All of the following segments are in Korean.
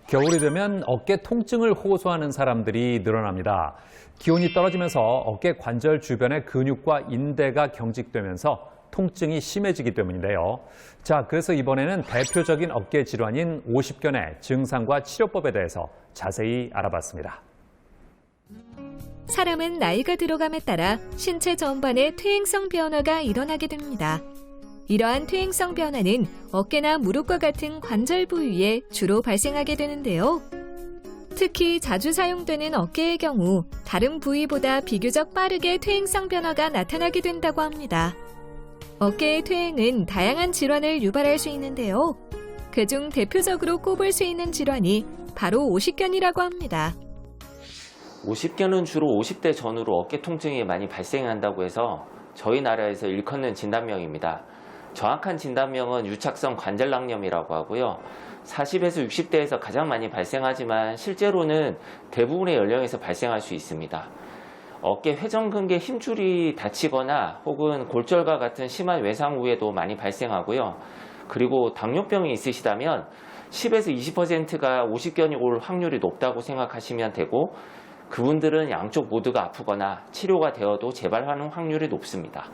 겨울이 되면 어깨 통증을 호소하는 사람들이 늘어납니다. 기온이 떨어지면서 어깨 관절 주변의 근육과 인대가 경직되면서 통증이 심해지기 때문인데요. 자, 그래서 이번에는 대표적인 어깨 질환인 오십견의 증상과 치료법에 대해서 자세히 알아봤습니다. 사람은 나이가 들어감에 따라 신체 전반에 퇴행성 변화가 일어나게 됩니다. 이러한 퇴행성 변화는 어깨나 무릎과 같은 관절 부위에 주로 발생하게 되는데요. 특히 자주 사용되는 어깨의 경우 다른 부위보다 비교적 빠르게 퇴행성 변화가 나타나게 된다고 합니다. 어깨의 퇴행은 다양한 질환을 유발할 수 있는데요. 그중 대표적으로 꼽을 수 있는 질환이 바로 오십견이라고 합니다. 오십견은 주로 50대 전후로 어깨 통증이 많이 발생한다고 해서 저희 나라에서 일컫는 진단명입니다. 정확한 진단명은 유착성 관절낭염이라고 하고요. 40에서 60대에서 가장 많이 발생하지만 실제로는 대부분의 연령에서 발생할 수 있습니다. 어깨 회전근개 힘줄이 다치거나 혹은 골절과 같은 심한 외상 후에도 많이 발생하고요. 그리고 당뇨병이 있으시다면 10에서 20%가 오십견이 올 확률이 높다고 생각하시면 되고, 그분들은 양쪽 모두가 아프거나 치료가 되어도 재발하는 확률이 높습니다.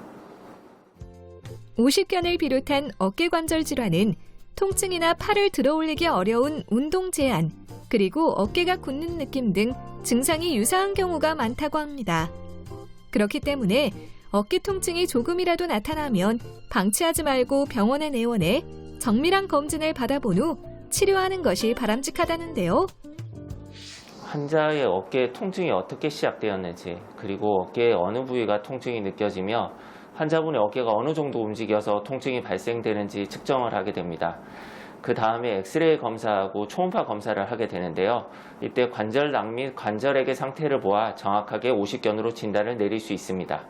오십견을 비롯한 어깨 관절 질환은 통증이나 팔을 들어올리기 어려운 운동 제한, 그리고 어깨가 굳는 느낌 등 증상이 유사한 경우가 많다고 합니다. 그렇기 때문에 어깨 통증이 조금이라도 나타나면 방치하지 말고 병원에 내원해 정밀한 검진을 받아본 후 치료하는 것이 바람직하다는데요. 환자의 어깨 통증이 어떻게 시작되었는지, 그리고 어깨의 어느 부위가 통증이 느껴지며 환자분의 어깨가 어느 정도 움직여서 통증이 발생되는지 측정을 하게 됩니다. 그 다음에 엑스레이 검사하고 초음파 검사를 하게 되는데요. 이때 관절낭 및 관절액의 상태를 보아 정확하게 오십견으로 진단을 내릴 수 있습니다.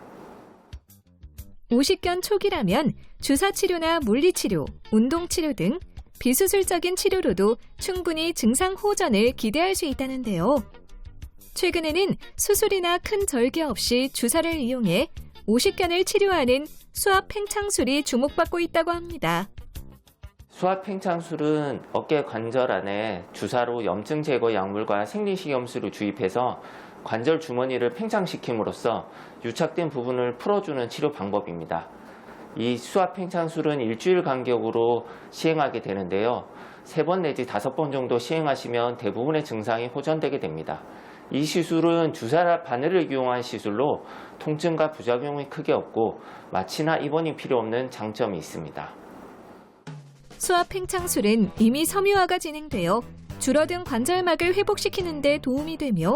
오십견 초기라면 주사치료나 물리치료, 운동치료 등 비수술적인 치료로도 충분히 증상 호전을 기대할 수 있다는데요. 최근에는 수술이나 큰 절개 없이 주사를 이용해 오십견을 치료하는 수압 팽창술이 주목받고 있다고 합니다. 수압 팽창술은 어깨 관절 안에 주사로 염증 제거 약물과 생리식염수를 주입해서 관절 주머니를 팽창시킴으로써 유착된 부분을 풀어주는 치료 방법입니다. 이 수압 팽창술은 일주일 간격으로 시행하게 되는데요. 3번 내지 5번 정도 시행하시면 대부분의 증상이 호전되게 됩니다. 이 시술은 주사 바늘을 이용한 시술로 통증과 부작용이 크게 없고 마취나 입원이 필요 없는 장점이 있습니다. 수압 팽창술은 이미 섬유화가 진행되어 줄어든 관절막을 회복시키는 데 도움이 되며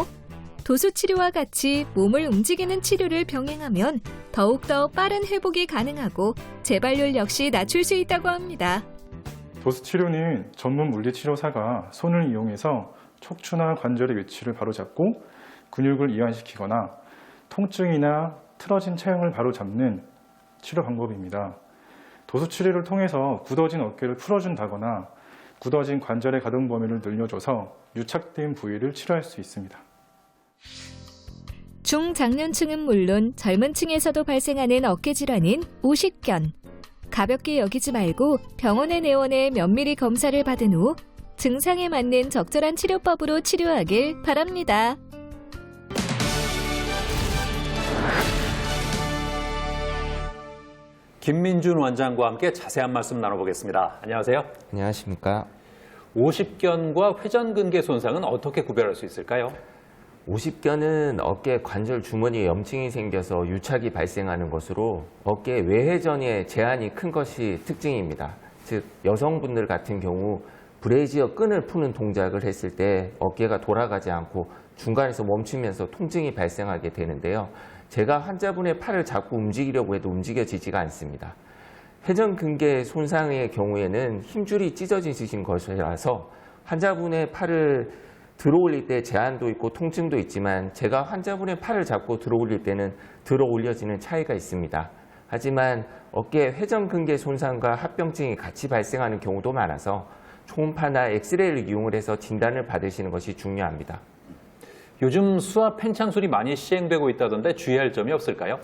도수치료와 같이 몸을 움직이는 치료를 병행하면 더욱더 빠른 회복이 가능하고 재발률 역시 낮출 수 있다고 합니다. 도수치료는 전문 물리치료사가 손을 이용해서 척추나 관절의 위치를 바로잡고 근육을 이완시키거나 통증이나 틀어진 체형을 바로잡는 치료 방법입니다. 도수치료를 통해서 굳어진 어깨를 풀어준다거나 굳어진 관절의 가동 범위를 늘려줘서 유착된 부위를 치료할 수 있습니다. 중장년층은 물론 젊은 층에서도 발생하는 어깨 질환인 오십견. 가볍게 여기지 말고 병원에 내원해 면밀히 검사를 받은 후 증상에 맞는 적절한 치료법으로 치료하길 바랍니다. 김민준 원장과 함께 자세한 말씀 나눠보겠습니다. 안녕하세요. 안녕하십니까. 오십견과 회전근개 손상은 어떻게 구별할 수 있을까요? 오십견은 어깨 관절 주머니에 염증이 생겨서 유착이 발생하는 것으로 어깨 외회전에 제한이 큰 것이 특징입니다. 즉 여성분들 같은 경우 브래지어 끈을 푸는 동작을 했을 때 어깨가 돌아가지 않고 중간에서 멈추면서 통증이 발생하게 되는데요. 제가 환자분의 팔을 잡고 움직이려고 해도 움직여지지가 않습니다. 회전근개 손상의 경우에는 힘줄이 찢어지신 것이라서 환자분의 팔을 들어올릴 때 제한도 있고 통증도 있지만 제가 환자분의 팔을 잡고 들어올릴 때는 들어올려지는 차이가 있습니다. 하지만 어깨 회전근개 손상과 합병증이 같이 발생하는 경우도 많아서 초음파나 엑스레이를 이용을 해서 진단을 받으시는 것이 중요합니다. 요즘 수압 팽창술이 많이 시행되고 있다던데 주의할 점이 없을까요?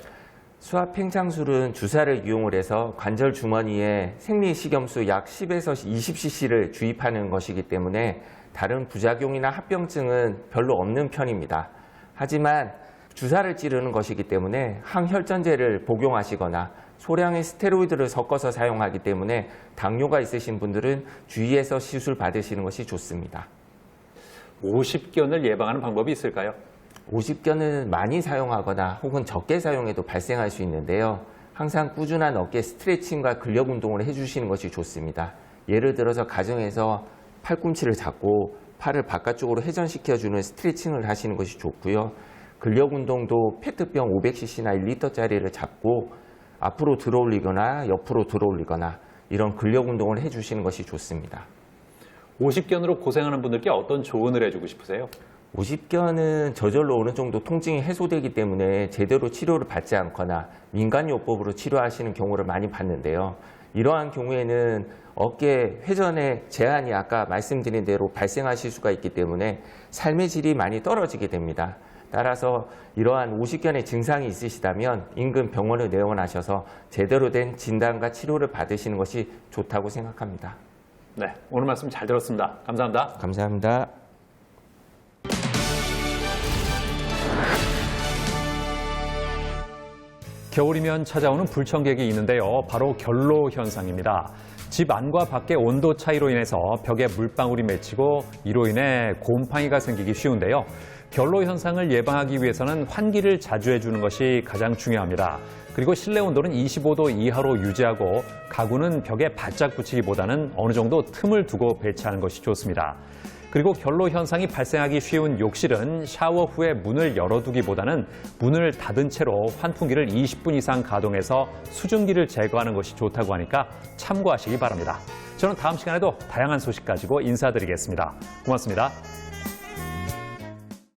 수압 팽창술은 주사를 이용을 해서 관절 주머니에 생리식염수 약 10에서 20cc를 주입하는 것이기 때문에 다른 부작용이나 합병증은 별로 없는 편입니다. 하지만 주사를 찌르는 것이기 때문에 항혈전제를 복용하시거나 소량의 스테로이드를 섞어서 사용하기 때문에 당뇨가 있으신 분들은 주의해서 시술 받으시는 것이 좋습니다. 오십견을 예방하는 방법이 있을까요? 오십견은 많이 사용하거나 혹은 적게 사용해도 발생할 수 있는데요. 항상 꾸준한 어깨 스트레칭과 근력 운동을 해주시는 것이 좋습니다. 예를 들어서 가정에서 팔꿈치를 잡고 팔을 바깥쪽으로 회전시켜주는 스트레칭을 하시는 것이 좋고요. 근력 운동도 페트병 500cc나 1리터짜리를 잡고 앞으로 들어올리거나 옆으로 들어올리거나 이런 근력 운동을 해주시는 것이 좋습니다. 오십견으로 고생하는 분들께 어떤 조언을 해주고 싶으세요? 오십견은 저절로 어느 정도 통증이 해소되기 때문에 제대로 치료를 받지 않거나 민간요법으로 치료하시는 경우를 많이 봤는데요. 이러한 경우에는 어깨 회전의 제한이 아까 말씀드린 대로 발생하실 수가 있기 때문에 삶의 질이 많이 떨어지게 됩니다. 따라서 이러한 오십견의 증상이 있으시다면 인근 병원을 내원하셔서 제대로 된 진단과 치료를 받으시는 것이 좋다고 생각합니다. 네, 오늘 말씀 잘 들었습니다. 감사합니다. 감사합니다. 겨울이면 찾아오는 불청객이 있는데요. 바로 결로 현상입니다. 집 안과 밖의 온도 차이로 인해서 벽에 물방울이 맺히고 이로 인해 곰팡이가 생기기 쉬운데요. 결로 현상을 예방하기 위해서는 환기를 자주 해주는 것이 가장 중요합니다. 그리고 실내 온도는 25도 이하로 유지하고 가구는 벽에 바짝 붙이기보다는 어느 정도 틈을 두고 배치하는 것이 좋습니다. 그리고 결로 현상이 발생하기 쉬운 욕실은 샤워 후에 문을 열어두기보다는 문을 닫은 채로 환풍기를 20분 이상 가동해서 수증기를 제거하는 것이 좋다고 하니까 참고하시기 바랍니다. 저는 다음 시간에도 다양한 소식 가지고 인사드리겠습니다. 고맙습니다.